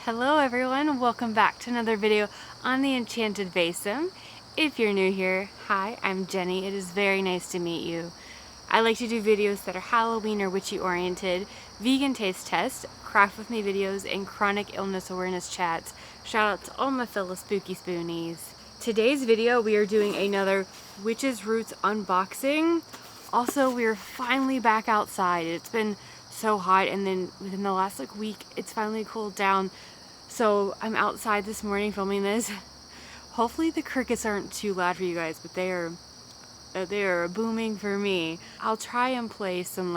Hello everyone, welcome back to another video on the Enchanted Vasim. If you're new here, hi, I'm Jenny. It is very nice to meet you. I like to do videos that are Halloween or witchy oriented, vegan taste tests, craft with me videos, and chronic illness awareness chats. Shout out to all my fellow spooky spoonies. Today's video we are doing another Witch's Roots unboxing. Also, we are finally back outside. It's been so hot, and then within the last week it's finally cooled down. So I'm outside this morning filming this. Hopefully the crickets aren't too loud for you guys, but they are booming for me. I'll try and play some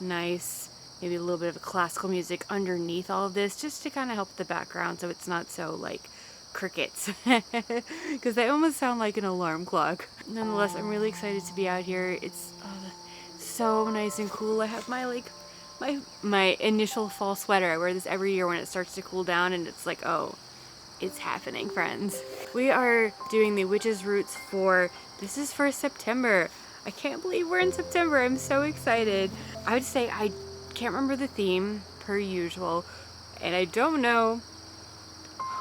nice, maybe a little bit of classical music underneath all of this, just to kind of help the background so it's not so crickets, because they almost sound like an alarm clock. Nonetheless, I'm really excited to be out here. It's so nice and cool. I have my initial fall sweater. I wear this every year when it starts to cool down, and it's like, oh, it's happening, friends. We are doing the Witch's Roots this is for September. I can't believe we're in September. I'm so excited. I would say I can't remember the theme per usual, and I don't know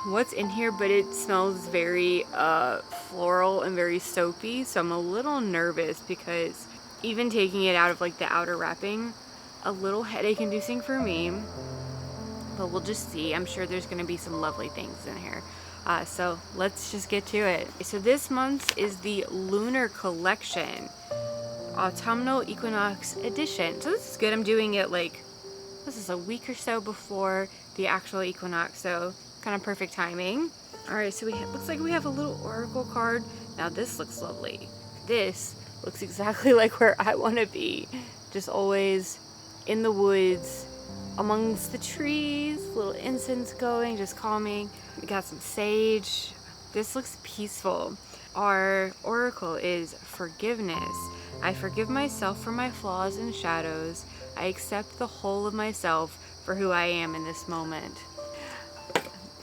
what's in here, but it smells very floral and very soapy, so I'm a little nervous because even taking it out of the outer wrapping, a little headache inducing for me, but we'll just see. I'm sure there's going to be some lovely things in here. So let's just get to it. So this month is the Lunar Collection, Autumnal Equinox Edition. So this is good. I'm doing it this is a week or so before the actual equinox, so kind of perfect timing. Alright, so looks like we have a little oracle card. Now this looks lovely. This looks exactly like where I want to be. Just always in the woods, amongst the trees, little incense going, just calming. We got some sage. This looks peaceful. Our oracle is forgiveness. I forgive myself for my flaws and shadows. I accept the whole of myself for who I am in this moment.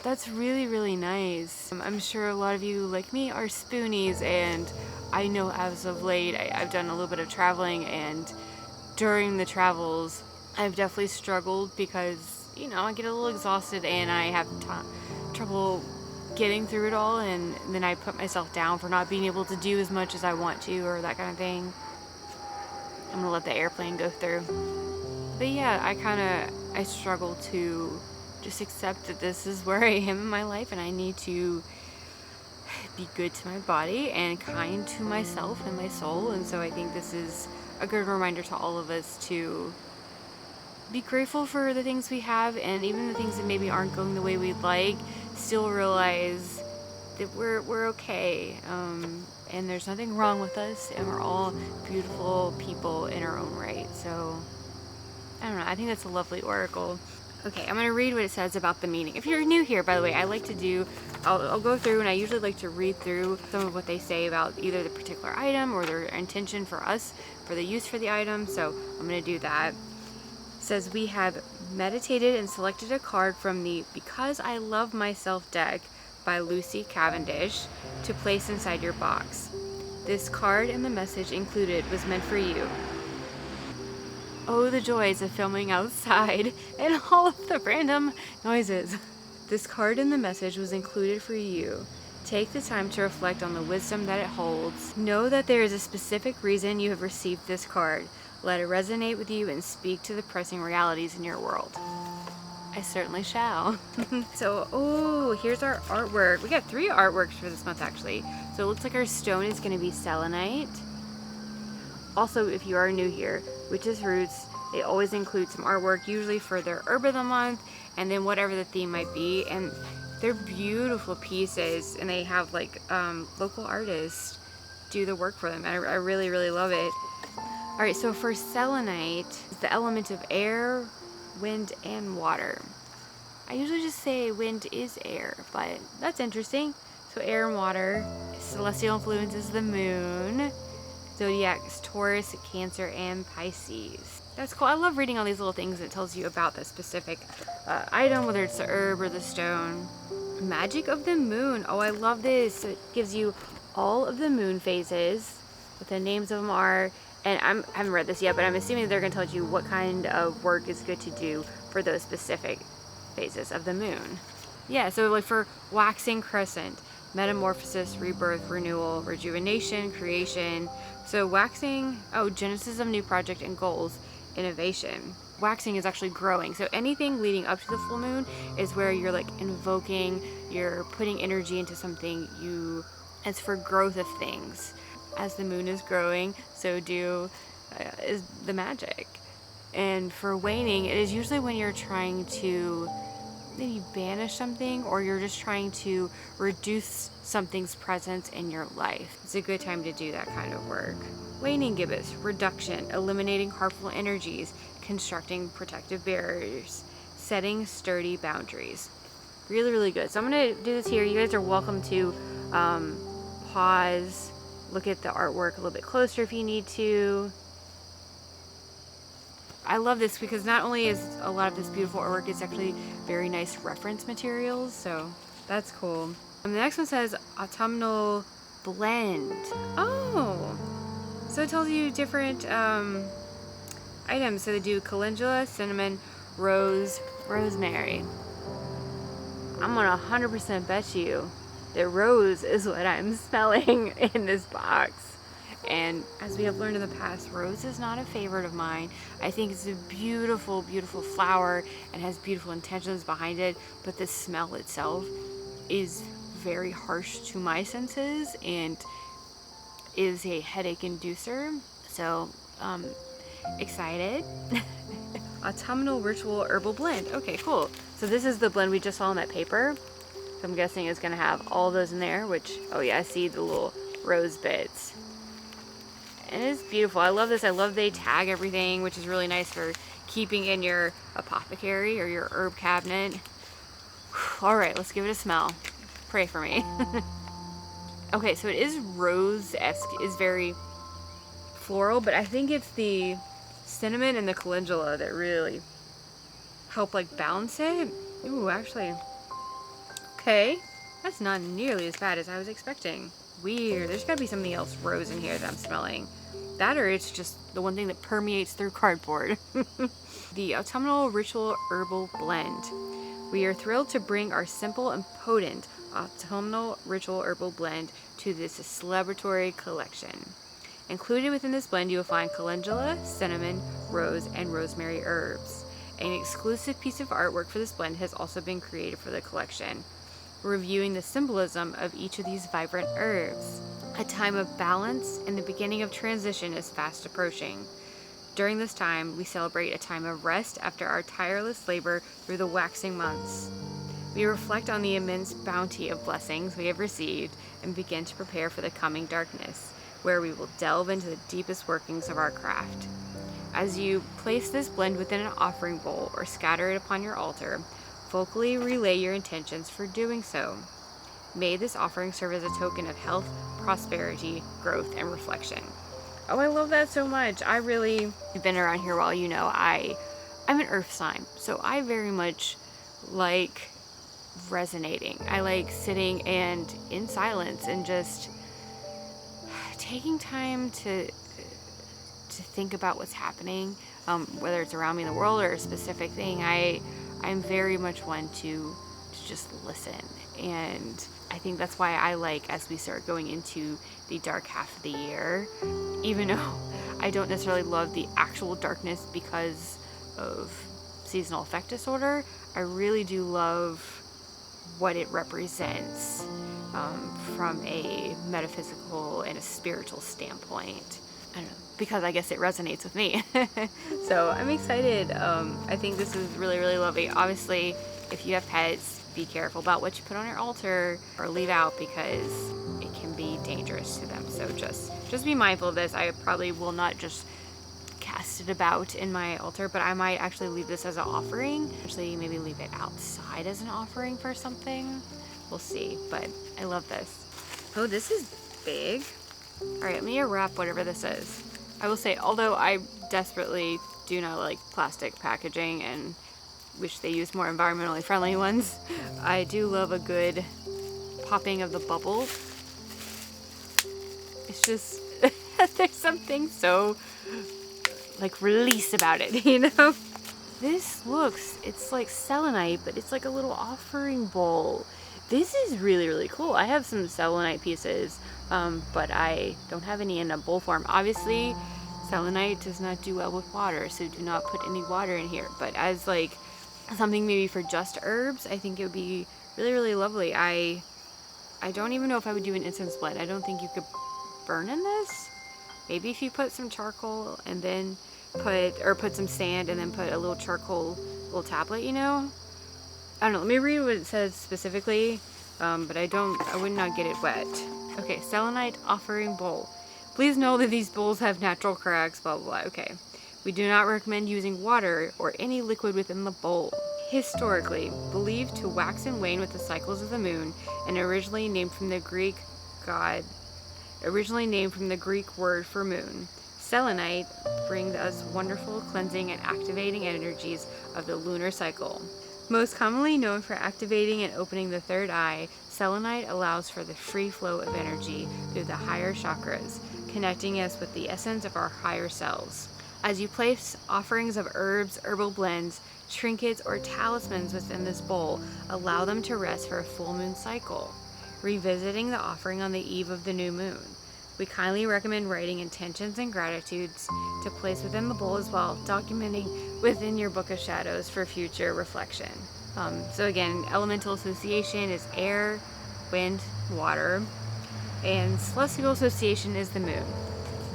That's really, really nice. I'm sure a lot of you, like me, are spoonies, and I know as of late I've done a little bit of traveling, and during the travels I've definitely struggled because, I get a little exhausted and I have trouble getting through it all, and then I put myself down for not being able to do as much as I want to, or that kind of thing. I'm gonna let the airplane go through. But yeah, I struggle to just accept that this is where I am in my life, and I need to be good to my body and kind to myself and my soul. And so I think this is a good reminder to all of us to be grateful for the things we have, and even the things that maybe aren't going the way we'd like, still realize that we're okay, and there's nothing wrong with us, and we're all beautiful people in our own right. So I don't know, I think that's a lovely oracle. Okay, I'm going to read what it says about the meaning. If you're new here, by the way, I'll go through, and I usually like to read through some of what they say about either the particular item or their intention for us, for the use for the item. So I'm going to do that. It says, we have meditated and selected a card from the Because I Love Myself deck by Lucy Cavendish to place inside your box. This card and the message included was meant for you. Oh, the joys of filming outside and all of the random noises. This card and the message was included for you. Take the time to reflect on the wisdom that it holds. Know that there is a specific reason you have received this card. Let it resonate with you and speak to the pressing realities in your world. I certainly shall. So, here's our artwork. We got 3 artworks for this month, actually. So it looks like our stone is going to be Selenite. Also, if you are new here, Witch's Roots, they always include some artwork, usually for their herb of the month, and then whatever the theme might be. And they're beautiful pieces, and they have local artists do the work for them. I really, really love it. Alright, so for Selenite, it's the element of air, wind, and water. I usually just say wind is air, but that's interesting. So air and water. Celestial influence is the moon. Zodiac is Taurus, Cancer, and Pisces. That's cool. I love reading all these little things that tells you about the specific item, whether it's the herb or the stone. Magic of the moon. Oh, I love this. So it gives you all of the moon phases, what the names of them are. And I haven't read this yet, but I'm assuming they're going to tell you what kind of work is good to do for those specific phases of the moon. Yeah, so like for waxing crescent, metamorphosis, rebirth, renewal, rejuvenation, creation. So waxing, oh, genesis of new project and goals, innovation. Waxing is actually growing. So anything leading up to the full moon is where you're like invoking, you're putting energy into something, it's for growth of things. As the moon is growing, so is the magic. And for waning, it is usually when you're trying to maybe banish something, or you're just trying to reduce something's presence in your life. It's a good time to do that kind of work. Waning gibbous, reduction, eliminating harmful energies, constructing protective barriers, setting sturdy boundaries. Really, really good. So I'm gonna do this here. You guys are welcome to pause, look at the artwork a little bit closer if you need to. I love this because not only is a lot of this beautiful artwork, it's actually very nice reference materials, so that's cool. The next one says Autumnal Blend. Oh, so it tells you different items. So they do calendula, cinnamon, rose, rosemary. I'm gonna 100% bet you that rose is what I'm smelling in this box. And as we have learned in the past, rose is not a favorite of mine. I think it's a beautiful, beautiful flower and has beautiful intentions behind it, but the smell itself is very harsh to my senses and is a headache inducer. So, excited. Autumnal Ritual Herbal Blend. Okay, cool. So this is the blend we just saw on that paper. So I'm guessing it's gonna have all those in there, which, oh yeah, I see the little rose bits. And it's beautiful. I love this. I love they tag everything, which is really nice for keeping in your apothecary or your herb cabinet. All right, let's give it a smell. Pray for me. Okay, so it is rose-esque, is very floral, but I think it's the cinnamon and the calendula that really help like balance it. Ooh, actually, okay, that's not nearly as bad as I was expecting. Weird. There's gotta be something else rose in here that I'm smelling. That, or it's just the one thing that permeates through cardboard. The Autumnal Ritual Herbal Blend. We are thrilled to bring our simple and potent Autumnal Ritual Herbal Blend to this celebratory collection. Included within this blend, you will find calendula, cinnamon, rose, and rosemary herbs. An exclusive piece of artwork for this blend has also been created for the collection, reviewing the symbolism of each of these vibrant herbs. A time of balance and the beginning of transition is fast approaching. During this time, we celebrate a time of rest after our tireless labor through the waxing months. We reflect on the immense bounty of blessings we have received and begin to prepare for the coming darkness, where we will delve into the deepest workings of our craft. As you place this blend within an offering bowl or scatter it upon your altar, vocally relay your intentions for doing so. May this offering serve as a token of health, prosperity, growth, and reflection. Oh, I love that so much. You've been around here a while, you know, I'm an earth sign, so I very much like resonating. I like sitting and in silence and just taking time to think about what's happening, whether it's around me in the world or a specific thing. I'm very much one to just listen, and I think that's why I like, as we start going into the dark half of the year, even though I don't necessarily love the actual darkness because of seasonal affect disorder, I really do love what it represents from a metaphysical and a spiritual standpoint. I don't know, because I guess it resonates with me. So I'm excited. I think this is really, really lovely. Obviously, if you have pets, be careful about what you put on your altar or leave out, because it can be dangerous to them. So just be mindful of this. I probably will not just cast it about in my altar, but I might actually leave this as an offering. Actually, maybe leave it outside as an offering for something. We'll see, but I love this. Oh, this is big. All right, let me wrap whatever this is. I will say, although I desperately do not like plastic packaging and wish they used more environmentally friendly ones, I do love a good popping of the bubble. It's just, there's something so like release about it, you know? This looks, it's like selenite, but it's like a little offering bowl. This is really, really cool. I have some selenite pieces, but I don't have any in a bowl form. Obviously, selenite does not do well with water, so do not put any water in here. But as like something maybe for just herbs, I think it would be really, really lovely. I don't even know if I would do an incense blend. I don't think you could burn in this. Maybe if you put some charcoal and then put some sand and then put a little charcoal little tablet, you know? I don't know, let me read what it says specifically, but I would not get it wet. Okay, selenite offering bowl. Please know that these bowls have natural cracks, blah, blah, blah. Okay. We do not recommend using water or any liquid within the bowl. Historically, believed to wax and wane with the cycles of the moon, and originally named from the Greek word for moon. Selenite brings us wonderful cleansing and activating energies of the lunar cycle. Most commonly known for activating and opening the third eye, selenite allows for the free flow of energy through the higher chakras, connecting us with the essence of our higher selves. As you place offerings of herbs, herbal blends, trinkets, or talismans within this bowl, allow them to rest for a full moon cycle, revisiting the offering on the eve of the new moon. We kindly recommend writing intentions and gratitudes to place within the bowl as well, documenting within your book of shadows for future reflection. So again, elemental association is air, wind, water, and celestial association is the moon.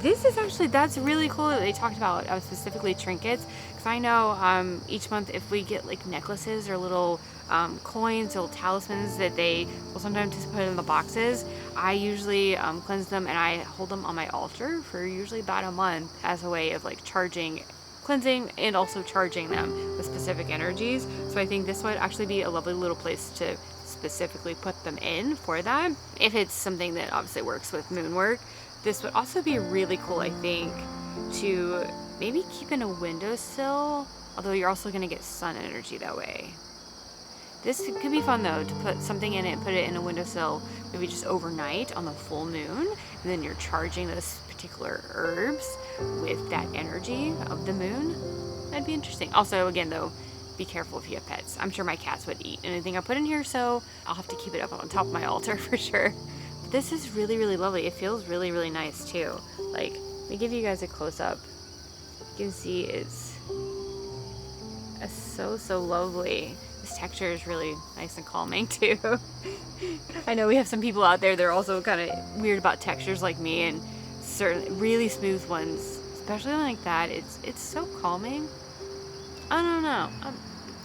This is actually, that's really cool that they talked about specifically trinkets, because I know each month if we get like necklaces or little coins, little talismans that they will sometimes just put in the boxes, I usually cleanse them and I hold them on my altar for usually about a month as a way of like cleansing and also charging them with specific energies. So I think this would actually be a lovely little place to specifically put them in for that, if it's something that obviously works with moon work. This would also be really cool, I think, to maybe keep in a windowsill, although you're also going to get sun energy that way. This could be fun though, to put something in it and put it in a windowsill, maybe just overnight on the full moon, and then you're charging those particular herbs with that energy of the moon. That'd be interesting. Also, again though, be careful if you have pets. I'm sure my cats would eat anything I put in here, so I'll have to keep it up on top of my altar for sure. This is really, really lovely. It feels really, really nice too. Like, let me give you guys a close-up. You can see it's so lovely. This texture is really nice and calming too. I know we have some people out there that are also kind of weird about textures like me, and certain really smooth ones, especially like that, it's so calming. I don't know.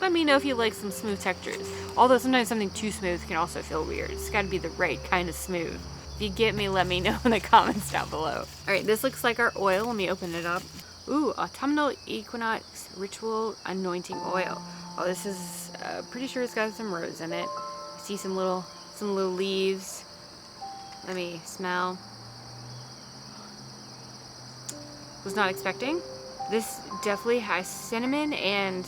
Let me know if you like some smooth textures. Although sometimes something too smooth can also feel weird. It's got to be the right kind of smooth. If you get me, let me know in the comments down below. Alright, this looks like our oil. Let me open it up. Ooh, Autumnal Equinox Ritual Anointing Oil. Oh, this is, pretty sure it's got some rose in it. I see some little leaves. Let me smell. Was not expecting. This definitely has cinnamon and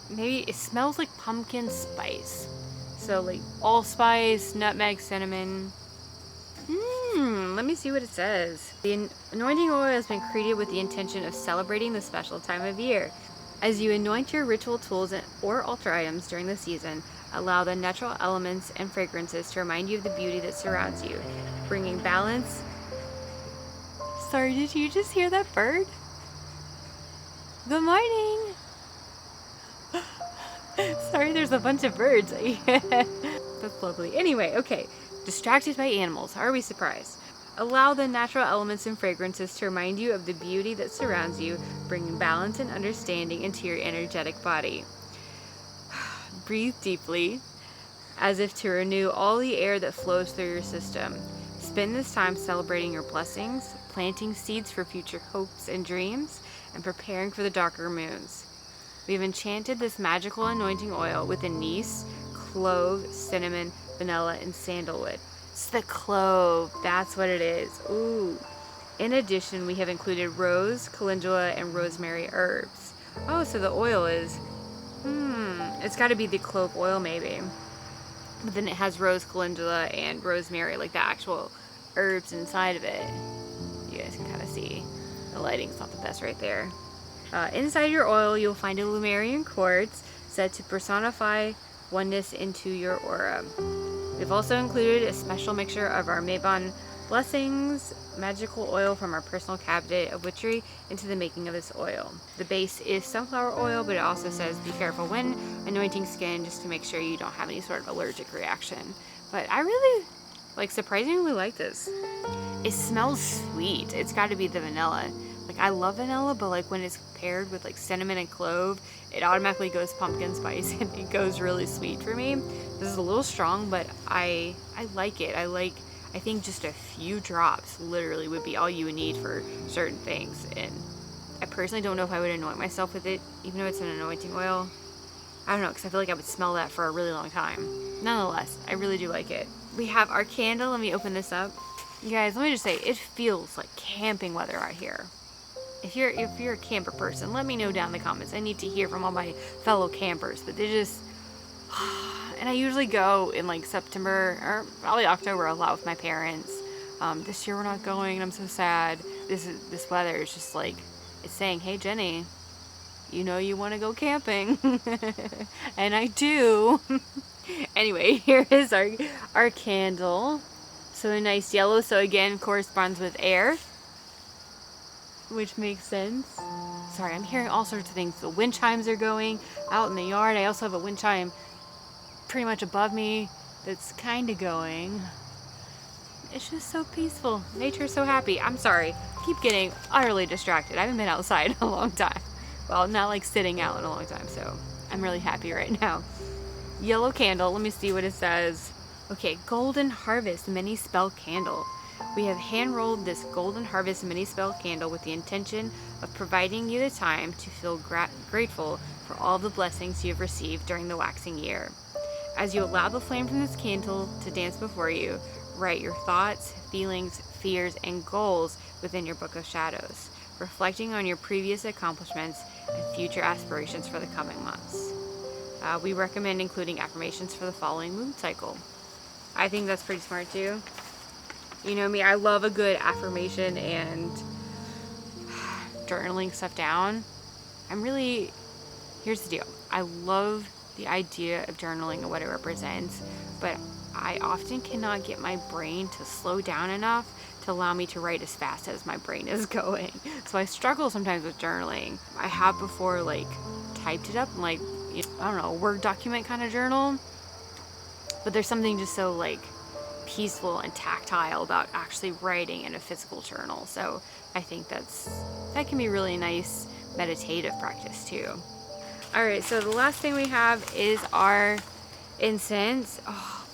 maybe it smells like pumpkin spice. So like allspice, nutmeg, cinnamon. Let me see what it says. The anointing oil has been created with the intention of celebrating the special time of year. As you anoint your ritual tools or altar items during the season, allow the natural elements and fragrances to remind you of the beauty that surrounds you, bringing balance. Sorry, did you just hear that bird? Good morning. Sorry, there's a bunch of birds. That's lovely. Anyway, okay. Distracted by animals. Are we surprised? Allow the natural elements and fragrances to remind you of the beauty that surrounds you, bringing balance and understanding into your energetic body. Breathe deeply, as if to renew all the air that flows through your system. Spend this time celebrating your blessings, planting seeds for future hopes and dreams, and preparing for the darker moons. We have enchanted this magical anointing oil with anise, clove, cinnamon, vanilla, and sandalwood. It's the clove, that's what it is. Ooh. In addition, we have included rose, calendula, and rosemary herbs. Oh, so the oil is, it's got to be the clove oil maybe. But then it has rose, calendula, and rosemary, like the actual herbs inside of it. You guys can kind of see the lighting's not the best right there. Inside your oil, you'll find a Lumerian quartz said to personify oneness into your aura. We've also included a special mixture of our Mabon blessings, magical oil from our personal cabinet of witchery into the making of this oil. The base is sunflower oil, but it also says be careful when anointing skin, just to make sure you don't have any sort of allergic reaction. But I really, surprisingly like this. It smells sweet. It's got to be the vanilla. I love vanilla, but when it's paired with cinnamon and clove, it automatically goes pumpkin spice and it goes really sweet for me. This is a little strong, but I like it. I think just a few drops literally would be all you would need for certain things. And I personally don't know if I would anoint myself with it, even though it's an anointing oil. I don't know, because I feel like I would smell that for a really long time. Nonetheless, I really do like it. We have our candle. Let me open this up. You guys, let me just say, it feels like camping weather out here. If you're a camper person, let me know down in the comments. I need to hear from all my fellow campers, but they just, and I usually go in September or probably October a lot with my parents. This year we're not going and I'm so sad. This weather is just it's saying, hey Jenny, you know you want to go camping. And I do. Anyway, here is our candle. So a nice yellow, so again corresponds with air, which makes sense. Sorry, I'm hearing all sorts of things. The wind chimes are going out in the yard. I also have a wind chime pretty much above me that's kind of going. It's just so peaceful. Nature's so happy. I'm sorry. I keep getting utterly distracted. I haven't been outside in a long time. Well, not sitting out in a long time, so I'm really happy right now. Yellow candle. Let me see what it says. Okay, Golden Harvest Mini Spell Candle. We have hand-rolled this Golden Harvest Mini Spell Candle with the intention of providing you the time to feel grateful for all the blessings you have received during the waxing year. As you allow the flame from this candle to dance before you, write your thoughts, feelings, fears, and goals within your Book of Shadows, reflecting on your previous accomplishments and future aspirations for the coming months. We recommend including affirmations for the following moon cycle. I think that's pretty smart too. You know me, I love a good affirmation and journaling stuff down. Here's the deal. I love the idea of journaling and what it represents, but I often cannot get my brain to slow down enough to allow me to write as fast as my brain is going. So I struggle sometimes with journaling. I have before typed it up in I don't know, a Word document kind of journal, but there's something just so peaceful and tactile about actually writing in a physical journal. So I think that can be really nice meditative practice too. All right, so the last thing we have is our incense. Oh,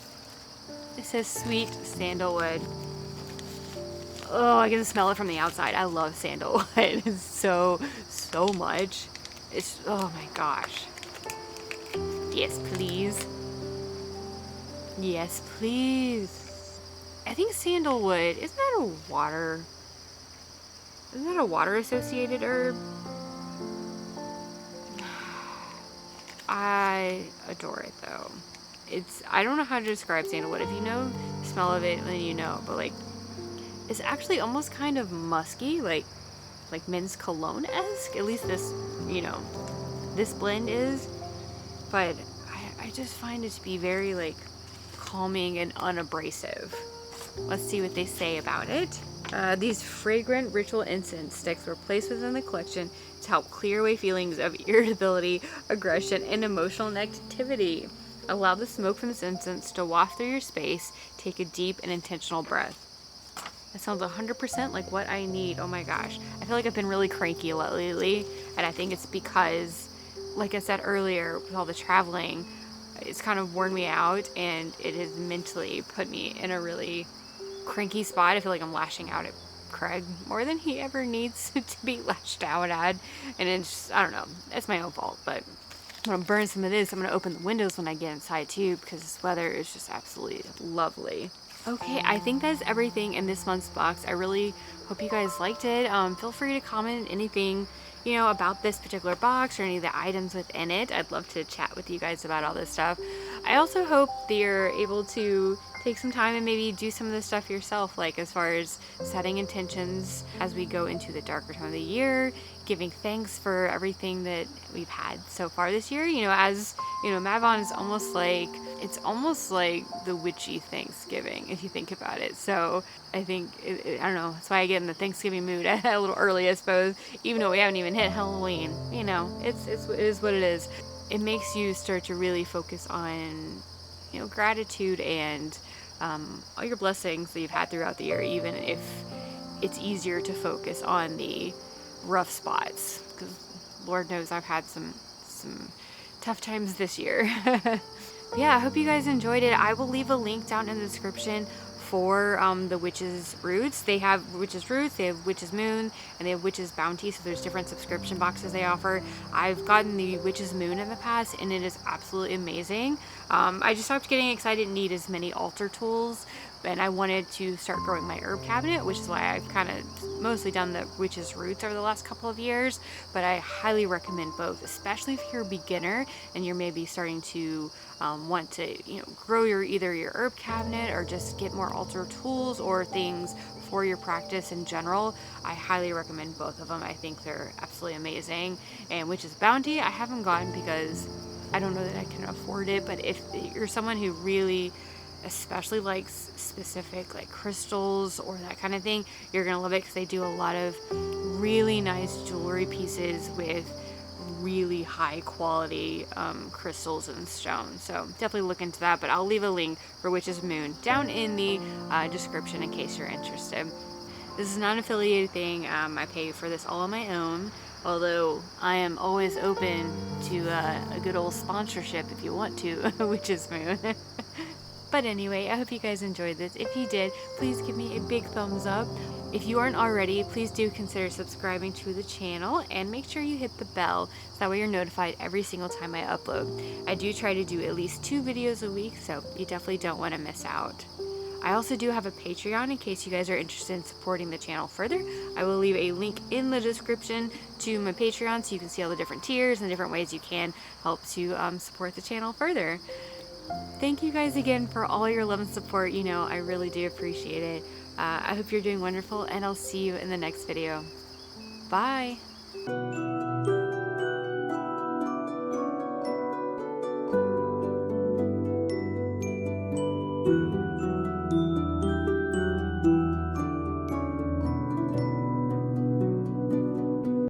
it says sweet sandalwood. Oh, I can smell it from the outside. I love sandalwood so much. It's, oh my gosh. Yes, please. Yes, please. I think sandalwood, isn't that a water associated herb? I adore it though. I don't know how to describe sandalwood. If you know the smell of it, then you know, but it's actually almost kind of musky, like men's cologne-esque. At least this, this blend is. But I just find it to be very calming and unabrasive. Let's see what they say about it. These fragrant ritual incense sticks were placed within the collection to help clear away feelings of irritability, aggression, and emotional negativity. Allow the smoke from this incense to waft through your space. Take a deep and intentional breath. That sounds 100% like what I need. Oh my gosh. I feel like I've been really cranky a lot lately, and I think it's because, like I said earlier, with all the traveling, it's kind of worn me out, and it has mentally put me in a really cranky spot. I feel like I'm lashing out at Craig more than he ever needs to be lashed out at, and it's just, I don't know, it's my own fault. But I'm gonna burn some of this. I'm gonna open the windows when I get inside too, because this weather is just absolutely lovely. Okay, I think that's everything in this month's box. I really hope you guys liked it. Feel free to comment anything about this particular box or any of the items within it. I'd love to chat with you guys about all this stuff. I also hope that you're able to take some time and maybe do some of this stuff yourself, like as far as setting intentions as we go into the darker time of the year, giving thanks for everything that we've had so far this year. You know, as you know, Mavon is almost like, it's almost like the witchy Thanksgiving if you think about it. So I think I don't know, that's why I get in the Thanksgiving mood a little early, I suppose, even though we haven't even hit Halloween. You know, it is what it is. It makes you start to really focus on, you know, gratitude and all your blessings that you've had throughout the year, even if it's easier to focus on the rough spots, because Lord knows I've had some tough times this year. Yeah, I hope you guys enjoyed it. I will leave a link down in the description for the Witch's Roots. They have Witch's Roots, they have Witch's Moon, and they have Witch's Bounty, so there's different subscription boxes they offer. I've gotten the Witch's Moon in the past, and it is absolutely amazing. I just stopped getting excited and need as many altar tools, and I wanted to start growing my herb cabinet, which is why I've kind of mostly done the Witch's Roots over the last couple of years. But I highly recommend both, especially if you're a beginner and you're maybe starting to want to, you know, grow either your herb cabinet or just get more altar tools or things for your practice in general. I highly recommend both of them. I think they're absolutely amazing. And Witch's Bounty I haven't gotten because I don't know that I can afford it, but if you're someone who really especially likes specific like crystals or that kind of thing, you're gonna love it, because they do a lot of really nice jewelry pieces with really high quality crystals and stones. So definitely look into that, but I'll leave a link for Witch's Moon down in the description in case you're interested. This is not an affiliated thing. I pay for this all on my own, although I am always open to a good old sponsorship if you want to. Witch's Moon. But anyway, I hope you guys enjoyed this. If you did, please give me a big thumbs up. If you aren't already, please do consider subscribing to the channel and make sure you hit the bell so that way you're notified every single time I upload. I do try to do at least 2 videos a week, so you definitely don't want to miss out. I also do have a Patreon in case you guys are interested in supporting the channel further. I will leave a link in the description to my Patreon so you can see all the different tiers and different ways you can help to support the channel further. Thank you guys again for all your love and support. You know, I really do appreciate it. I hope you're doing wonderful, and I'll see you in the next video. Bye!